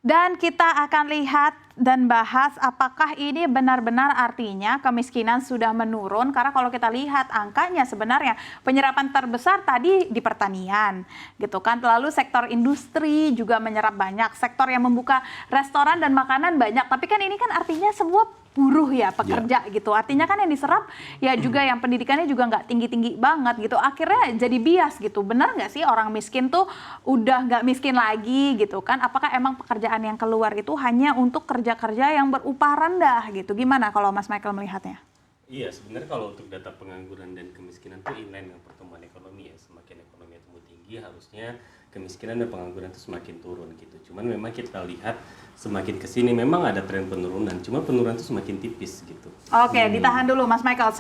Dan kita akan lihat dan bahas apakah ini benar-benar artinya kemiskinan sudah menurun. Karena kalau kita lihat angkanya sebenarnya penyerapan terbesar tadi di pertanian gitu kan. Lalu sektor industri juga menyerap banyak. Sektor yang membuka restoran dan makanan banyak. Tapi kan ini kan artinya semua buruh ya, pekerja gitu. Artinya kan yang diserap ya juga yang pendidikannya juga nggak tinggi-tinggi banget gitu. Akhirnya jadi bias gitu. Benar nggak sih orang miskin tuh udah nggak miskin lagi gitu kan? Apakah emang pekerjaan yang keluar itu hanya untuk kerja-kerja yang berupah rendah gitu? Gimana kalau Mas Michael melihatnya? Iya, sebenarnya kalau untuk data pengangguran dan kemiskinan itu inline dengan pertumbuhan ekonomi ya. Semakin ekonomi tumbuh tinggi, harusnya kemiskinan dan pengangguran itu semakin turun gitu. Cuman memang kita lihat semakin kesini memang ada tren penurunan, cuma penurunan itu semakin tipis gitu. Oke, ditahan dulu Mas Michael.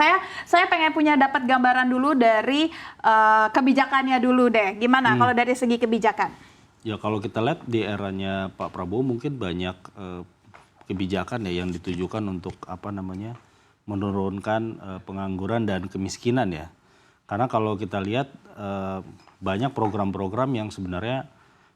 Saya pengen punya dapat gambaran dulu dari kebijakannya dulu deh. Gimana kalau dari segi kebijakan? Ya kalau kita lihat di eranya Pak Prabowo mungkin banyak kebijakan ya yang ditujukan untuk menurunkan pengangguran dan kemiskinan ya. Karena kalau kita lihat banyak program-program yang sebenarnya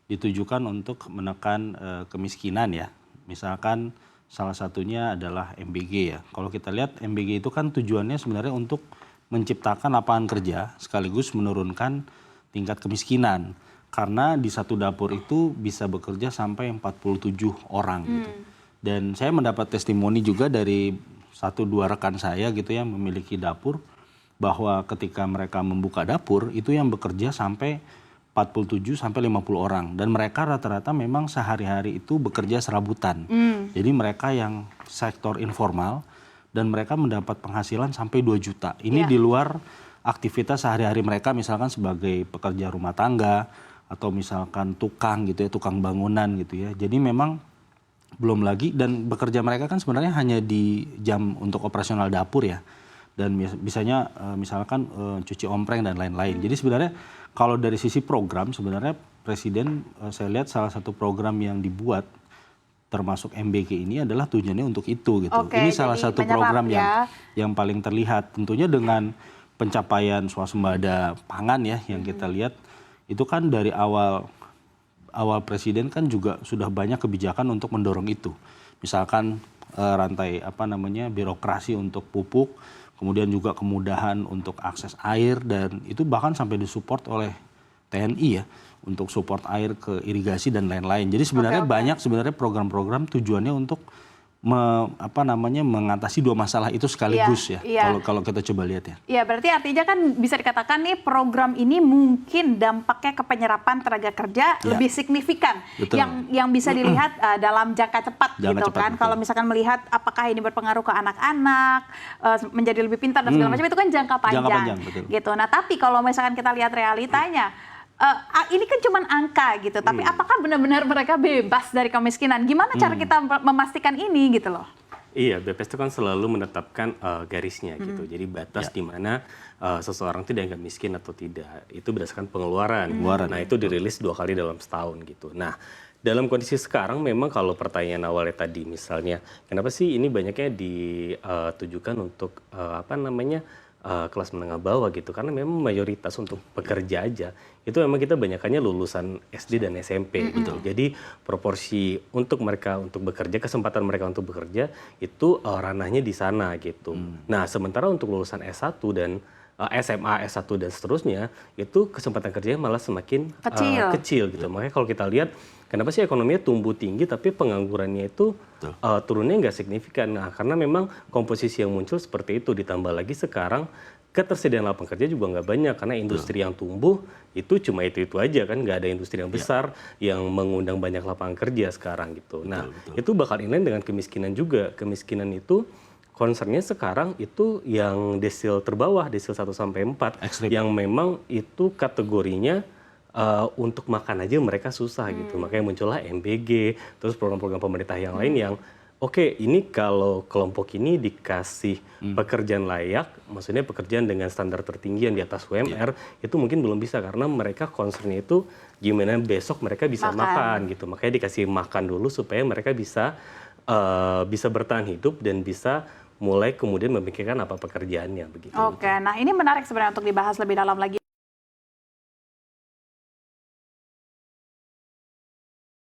ditujukan untuk menekan kemiskinan ya. Misalkan salah satunya adalah MBG ya. Kalau kita lihat MBG itu kan tujuannya sebenarnya untuk menciptakan lapangan kerja sekaligus menurunkan tingkat kemiskinan. Karena di satu dapur itu bisa bekerja sampai 47 orang gitu. Dan saya mendapat testimoni juga dari 1-2 rekan saya gitu yang memiliki dapur, bahwa ketika mereka membuka dapur itu yang bekerja sampai 47 sampai 50 orang, dan mereka rata-rata memang sehari-hari itu bekerja serabutan. Jadi mereka yang sektor informal dan mereka mendapat penghasilan sampai 2 juta. Ini di luar aktivitas sehari-hari mereka, misalkan sebagai pekerja rumah tangga atau misalkan tukang gitu ya, tukang bangunan gitu ya. Jadi memang belum lagi, dan bekerja mereka kan sebenarnya hanya di jam untuk operasional dapur ya. Dan misalnya misalkan cuci ompreng dan lain-lain. Jadi sebenarnya kalau dari sisi program sebenarnya Presiden saya lihat salah satu program yang dibuat termasuk MBG ini adalah tujuannya untuk itu gitu. Oke, ini salah satu program ya, yang paling terlihat tentunya dengan pencapaian swasembada pangan ya yang kita lihat itu kan dari awal Presiden kan juga sudah banyak kebijakan untuk mendorong itu. Misalkan rantai birokrasi untuk pupuk, kemudian juga kemudahan untuk akses air, dan itu bahkan sampai disupport oleh TNI ya untuk support air ke irigasi dan lain-lain. Jadi sebenarnya banyak sebenarnya program-program tujuannya untuk mengatasi 2 masalah itu sekaligus kalau kita coba lihat ya. Iya, berarti artinya kan bisa dikatakan nih program ini mungkin dampaknya ke penyerapan tenaga kerja lebih signifikan. Betul. Yang bisa dilihat dalam jangka cepat gitu kan. Betul. Kalau misalkan melihat apakah ini berpengaruh ke anak-anak menjadi lebih pintar dan segala macam, itu kan jangka panjang. Betul. Gitu. Nah, tapi kalau misalkan kita lihat realitanya, ini kan cuma angka gitu, tapi apakah benar-benar mereka bebas dari kemiskinan? Gimana cara kita memastikan ini gitu loh? Iya, BPS itu kan selalu menetapkan garisnya gitu. Jadi batas di mana seseorang itu dianggap miskin atau tidak. Itu berdasarkan pengeluaran. Nah, itu dirilis 2 kali dalam setahun gitu. Nah, dalam kondisi sekarang memang kalau pertanyaan awalnya tadi misalnya, kenapa sih ini banyaknya ditujukan untuk kelas menengah bawah gitu, karena memang mayoritas untuk pekerja aja itu memang kita banyakannya lulusan SD dan SMP gitu. Jadi proporsi untuk mereka untuk bekerja, kesempatan mereka untuk bekerja itu ranahnya di sana gitu. Nah, sementara untuk lulusan S1 dan SMA, S1 dan seterusnya itu kesempatan kerjanya malah semakin kecil gitu. Makanya kalau kita lihat kenapa sih ekonominya tumbuh tinggi tapi penganggurannya itu turunnya nggak signifikan. Nah, karena memang komposisi yang muncul seperti itu, ditambah lagi sekarang ketersediaan lapangan kerja juga nggak banyak karena industri yang tumbuh itu cuma itu aja kan, nggak ada industri yang besar yang mengundang banyak lapangan kerja sekarang gitu. Nah, itu bakal inline dengan kemiskinan juga. Kemiskinan itu concernnya sekarang itu yang desil terbawah, desil 1-4, yang memang itu kategorinya untuk makan aja mereka susah gitu. Makanya muncullah MBG, terus program-program pemerintah yang lain yang ini kalau kelompok ini dikasih pekerjaan layak, maksudnya pekerjaan dengan standar tertinggi yang di atas UMR, itu mungkin belum bisa karena mereka concernnya itu gimana besok mereka bisa makan gitu. Makanya dikasih makan dulu supaya mereka bisa bertahan hidup dan bisa mulai kemudian memikirkan apa pekerjaannya begitu. Oke, nah ini menarik sebenarnya untuk dibahas lebih dalam lagi.